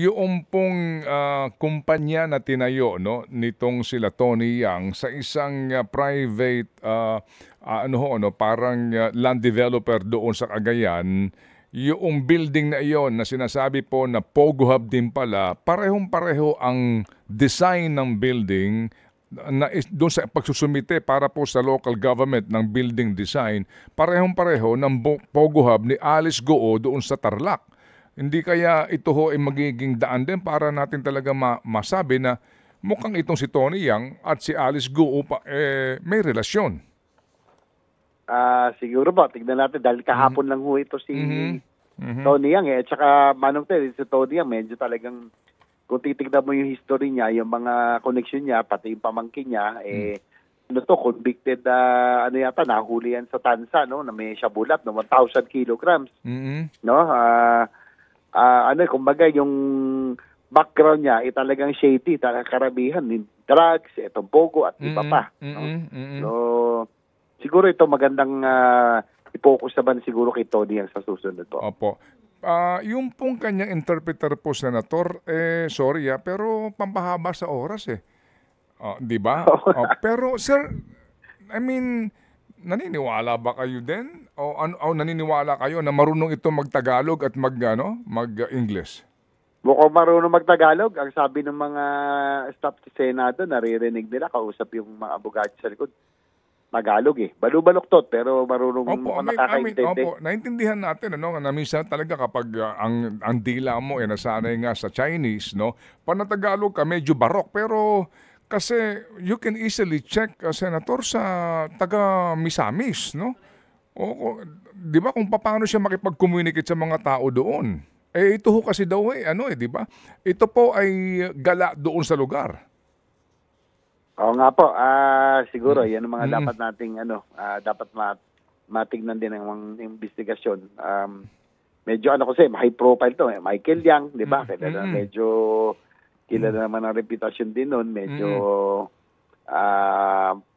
Yung pong, kumpanya na tinayo 'no, nitong sila Tony Yang sa isang, private, ano ho 'no, parang, land developer doon sa Cagayan, yung building na iyon na sinasabi po na Pogo Hub din pala, parehong-pareho ang design ng building na do'n sa pagsusumite para po sa local government ng building design, parehong-pareho ng Pogo Hub ni Alice Goo doon sa Tarlac. Hindi kaya ito ho ay magiging daan din para natin talaga masabi na mukhang itong si Tony Yang at si Alice Goo may relasyon. Siguro po, tignan natin dahil kahapon lang ho ito si Tony Yang at saka Manong Ted, si Tony Yang medyo talagang kung titignan mo yung history niya, yung mga connection niya, pati yung pamangkin niya, convicted, yata, nahuli yan sa tansa, no, na may shabulat, no, 1,000 kilograms, no, kumbaga yung background niya ay talagang shady, talagang karamihan, drugs, itong pogo at iba pa. No? So, siguro ito magandang i-focus naman siguro kay Tony Yang sa susunod po. Opo. Yung pong kanyang interpreter po, Senator, sorry pero pampahaba sa oras di ba? Pero sir, I mean, naniniwala ba kayo din? O naniniwala kayo na marunong ito mag-Tagalog at mag-English? Mukhang marunong mag-Tagalog. Ang sabi ng mga staff sa Senado, naririnig nila, kausap yung mga abogado sa likod. Tagalog Balu-baluktot, pero marunong nakakaintindi. Opo, naintindihan natin na minsan talaga kapag ang dila mo nasanay nga sa Chinese, no? Panatagalog ka, medyo barok, pero kasi you can easily check, Senator, sa taga Misamis, no? O, di ba kung paano siya makipag-communicate sa mga tao doon? Ito ho kasi daw di ba? Ito po ay gala doon sa lugar. Oo nga po, siguro yan ang mga dapat nating dapat matignan din ng investigasyon. Medyo kasi high profile to, Michael Yang, 'di ba? Medyo kilala naman ang reputasyon din noon, medyo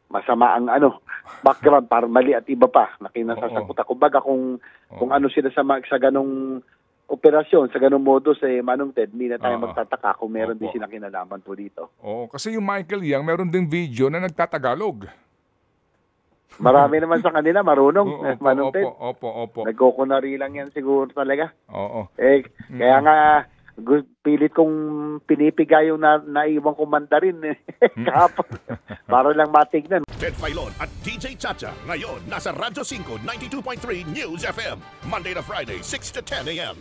masama ang background, para mali at iba pa na kinasasakutan. Kumbaga kung ano sila sa ganong operasyon, sa ganung modus, Manong Ted, hindi na tayo magtataka kung meron din silang kinalaman po dito. Kasi yung Michael Yang, meron ding video na nagtatagalog. Marami naman sa kanila, marunong, Manong Ted. Opo. Nagkukunari lang yan siguro talaga. Kaya nga, pilit kong pinipigay yung naiwang kong mandarin kahapon para lang matignan. Ted Filon at DJ Chacha ngayon nasa Radyo 5 92.3 News FM Monday to Friday 6 to 10 a.m.